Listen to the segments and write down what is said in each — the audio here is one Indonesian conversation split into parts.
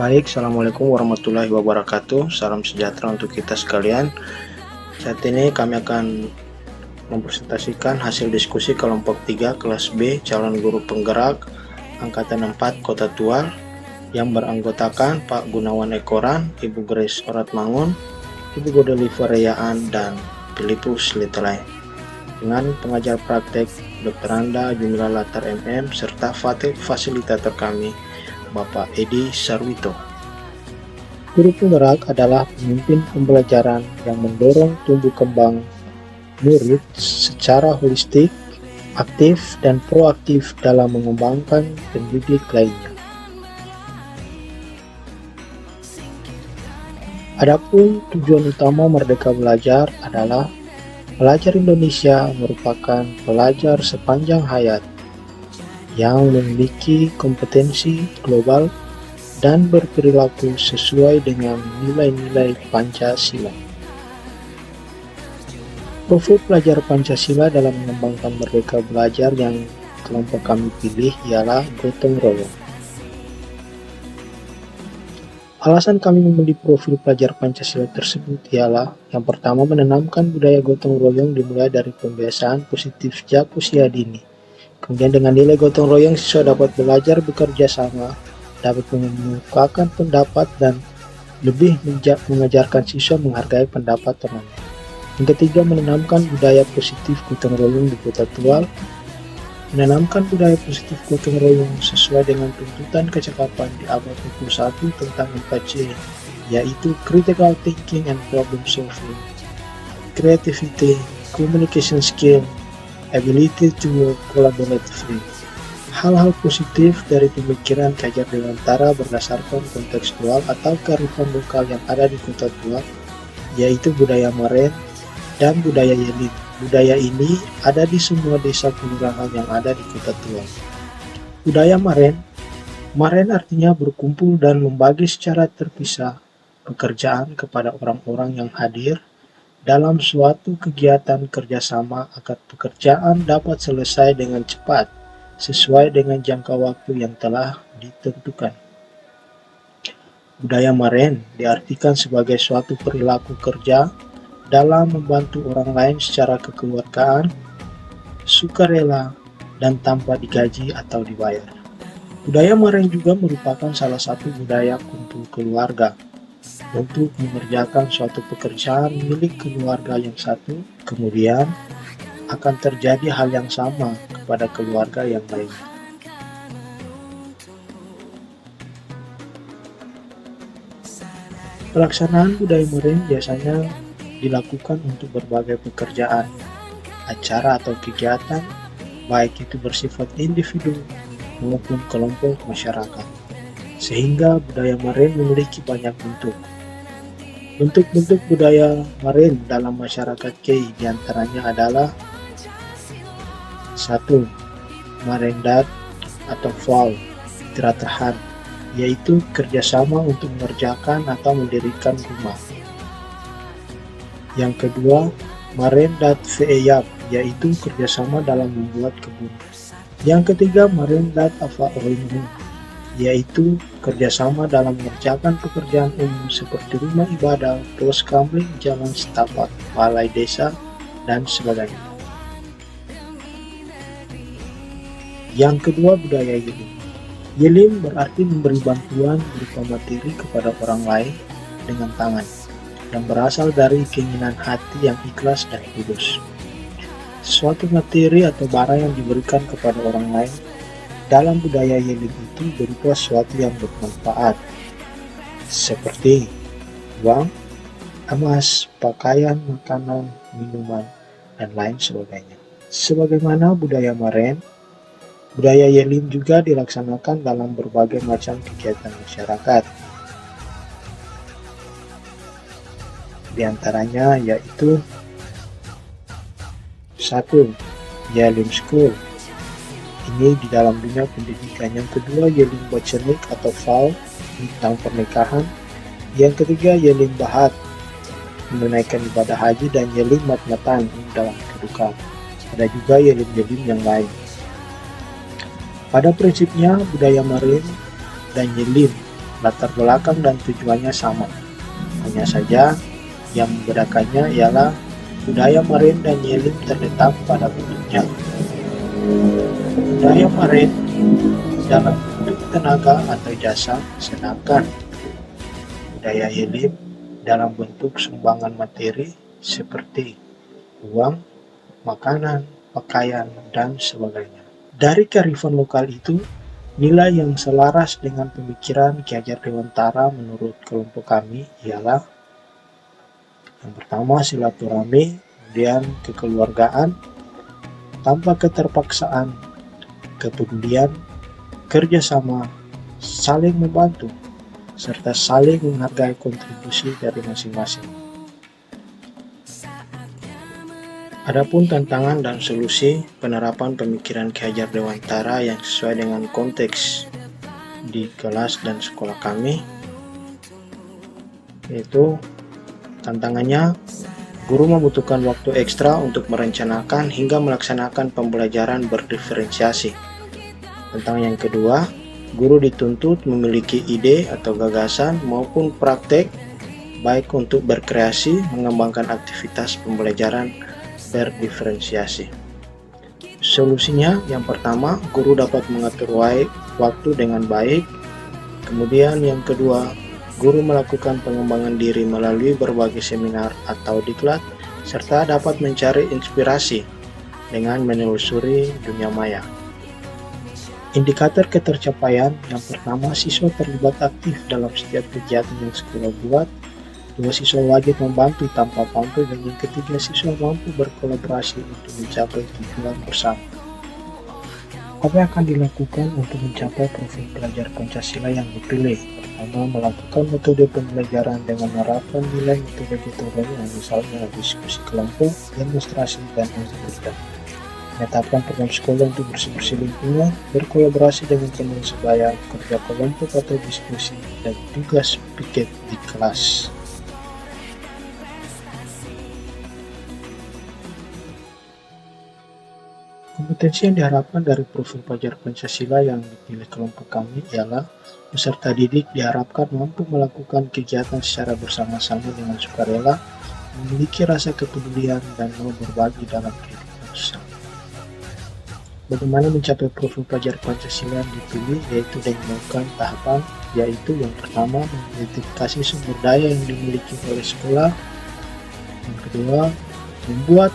Baik, Assalamualaikum warahmatullahi wabarakatuh. Salam sejahtera untuk kita sekalian. Saat ini kami akan mempresentasikan hasil diskusi kelompok 3 kelas B calon guru penggerak Angkatan 4 Kota Tual yang beranggotakan Pak Gunawan Ekoran, Ibu Grace Oratmangun, Ibu Godeli Fareyaan, dan Filipus Letelai, dengan pengajar praktek Dr. Anda Jumila Latar MM serta fasilitator kami Bapak Edi Sarwito. Guru penggerak adalah pemimpin pembelajaran yang mendorong tumbuh kembang murid secara holistik, aktif, dan proaktif dalam mengembangkan pendidik lainnya. Adapun tujuan utama Merdeka Belajar adalah pelajar Indonesia merupakan pelajar sepanjang hayat yang memiliki kompetensi global dan berperilaku sesuai dengan nilai-nilai Pancasila. Profil pelajar Pancasila dalam mengembangkan Merdeka Belajar yang kelompok kami pilih ialah gotong royong. Alasan kami memilih profil pelajar Pancasila tersebut ialah yang pertama, menanamkan budaya gotong royong dimulai dari pembiasaan positif sejak usia dini. Kemudian dengan nilai gotong royong, siswa dapat belajar bekerja sama, dapat mengemukakan pendapat, dan lebih mengajarkan siswa menghargai pendapat temannya. Yang ketiga, menanamkan budaya positif gotong royong di Kota Tual. Menanamkan budaya positif gotong royong sesuai dengan tuntutan kecakapan di abad 21 tentang 4C, yaitu critical thinking and problem solving, creativity, communication skill, ability to work collaboratively. Hal-hal positif dari pemikiran Kajar Dewantara berdasarkan kontekstual atau kearifan lokal yang ada di Kota Tual, yaitu budaya Maren dan budaya Yelit. Budaya ini ada di semua desa kelurahan yang ada di Kota Tual. Budaya Maren artinya berkumpul dan membagi secara terpisah pekerjaan kepada orang-orang yang hadir dalam suatu kegiatan kerjasama agar pekerjaan dapat selesai dengan cepat sesuai dengan jangka waktu yang telah ditentukan. Budaya Maren diartikan sebagai suatu perilaku kerja dalam membantu orang lain secara kekeluargaan, sukarela, dan tanpa digaji atau dibayar. Budaya Maren juga merupakan salah satu budaya kumpul keluarga untuk mengerjakan suatu pekerjaan milik keluarga yang satu, kemudian akan terjadi hal yang sama kepada keluarga yang lain. Pelaksanaan budaya Maren biasanya dilakukan untuk berbagai pekerjaan, acara atau kegiatan, baik itu bersifat individu maupun kelompok masyarakat, sehingga budaya Maren memiliki banyak bentuk. Bentuk-bentuk budaya Maren dalam masyarakat KI diantaranya adalah 1. Marendat atau FAL, Tiratahan, yaitu kerjasama untuk mengerjakan atau mendirikan rumah. Yang kedua, Marendat Veeyap, yaitu kerjasama dalam membuat kebun. Yang ketiga, Marendat Avaorinmu, yaitu kerjasama dalam mengerjakan pekerjaan umum seperti rumah ibadah, pos kamling, jalan setapak, balai desa, dan sebagainya. Yang kedua, budaya Yelim. Yelim berarti memberi bantuan berupa materi kepada orang lain dengan tangan, dan berasal dari keinginan hati yang ikhlas dan tulus. Suatu materi atau barang yang diberikan kepada orang lain dalam budaya Yelim itu berupa sesuatu yang bermanfaat, seperti uang, emas, pakaian, makanan, minuman, dan lain sebagainya. Sebagaimana budaya Maren, budaya Yelim juga dilaksanakan dalam berbagai macam kegiatan masyarakat. Di antaranya yaitu 1. Yelim School. Ini di dalam dunia pendidikan. Yang kedua, Yelim Bocenik atau FAL tentang pernikahan. Yang ketiga, Yelim Bahat menunaikan ibadah haji, dan Yelim Matmatan dalam kedukaan. Ada juga Yelim-Yelim yang lain. Pada prinsipnya, budaya Maren dan Yelim latar belakang dan tujuannya sama. Hanya saja yang membedakannya ialah budaya Maren dan Yelim terletak pada bentuknya. Budaya Maren dalam bentuk tenaga atau jasa, sedangkan budaya Yelim dalam bentuk sumbangan materi seperti uang, makanan, pakaian, dan sebagainya. Dari kearifan lokal itu, nilai yang selaras dengan pemikiran Ki Hajar Dewantara menurut kelompok kami ialah yang pertama silaturahmi, kemudian kekeluargaan, tanpa keterpaksaan, kepedulian, kerjasama, saling membantu, serta saling menghargai kontribusi dari masing-masing. Adapun tantangan dan solusi penerapan pemikiran Ki Hajar Dewantara yang sesuai dengan konteks di kelas dan sekolah kami, yaitu tantangannya, guru membutuhkan waktu ekstra untuk merencanakan hingga melaksanakan pembelajaran berdiferensiasi. Tantangan yang kedua, guru dituntut memiliki ide atau gagasan maupun praktek, baik untuk berkreasi, mengembangkan aktivitas pembelajaran berdiferensiasi. Solusinya, yang pertama, guru dapat mengatur waktu dengan baik. Kemudian yang kedua, guru melakukan pengembangan diri melalui berbagai seminar atau diklat, serta dapat mencari inspirasi dengan menelusuri dunia maya. Indikator ketercapaian, yang pertama, siswa terlibat aktif dalam setiap kegiatan yang sekolah buat. Dua, siswa wajib membantu tanpa pamrih. Dan yang ketiga, siswa mampu berkolaborasi untuk mencapai tujuan bersama. Apa yang akan dilakukan untuk mencapai profil pelajar Pancasila yang dipilih? Pertama, melakukan metode pembelajaran dengan menerapkan nilai metode-metode yang misalnya diskusi kelompok, demonstrasi, dan aktivitas. Menetapkan program sekolah untuk bersih-bersih lingkungan, berkolaborasi dengan teman sebaya, kerja kelompok atau diskusi, dan tugas piket di kelas. Kompetensi yang diharapkan dari profil pelajar Pancasila yang dipilih kelompok kami ialah peserta didik diharapkan mampu melakukan kegiatan secara bersama-sama dengan sukarela, memiliki rasa kepedulian, dan mau berbagi dalam kehidupan bersama. Bagaimana mencapai profil pelajar Pancasila yang dipilih, yaitu dengan melakukan tahapan, yaitu yang pertama, mengidentifikasi sumber daya yang dimiliki oleh sekolah. Yang kedua, membuat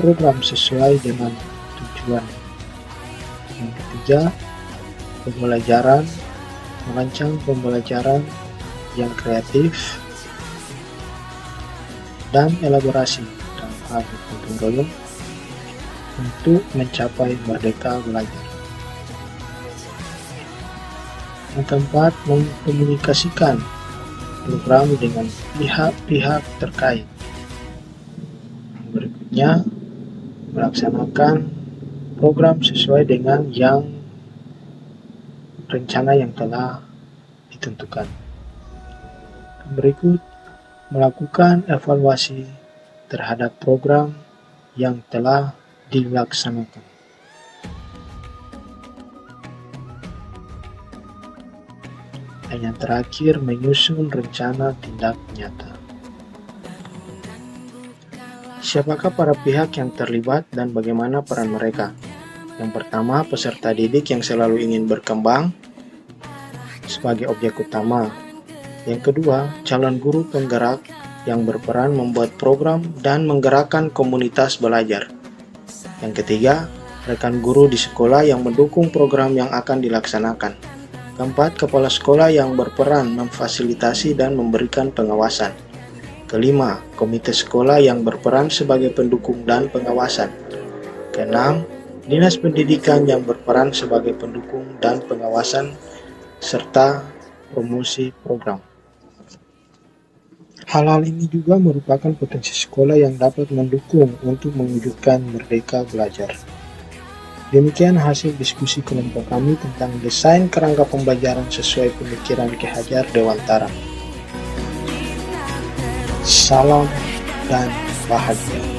program sesuai dengan tujuan. Yang ketiga, pembelajaran, merancang pembelajaran yang kreatif dan elaborasi dalam hal gotong royong untuk mencapai merdeka belajar. Yang keempat, mengkomunikasikan program dengan pihak-pihak terkait. Yang berikutnya, melaksanakan program sesuai dengan rencana yang telah ditentukan. Berikut, melakukan evaluasi terhadap program yang telah dilaksanakan. Dan yang terakhir, menyusun rencana tindak nyata. Siapakah para pihak yang terlibat dan bagaimana peran mereka? Yang pertama, peserta didik yang selalu ingin berkembang sebagai objek utama. Yang kedua, calon guru penggerak yang berperan membuat program dan menggerakkan komunitas belajar. Yang ketiga, rekan guru di sekolah yang mendukung program yang akan dilaksanakan. Keempat, kepala sekolah yang berperan memfasilitasi dan memberikan pengawasan. Kelima, komite sekolah yang berperan sebagai pendukung dan pengawasan. Keenam, dinas pendidikan yang berperan sebagai pendukung dan pengawasan serta promosi program. Hal-hal ini juga merupakan potensi sekolah yang dapat mendukung untuk mewujudkan merdeka belajar. Demikian hasil diskusi kelompok kami tentang desain kerangka pembelajaran sesuai pemikiran Ki Hajar Dewantara. Salam dan bahagia.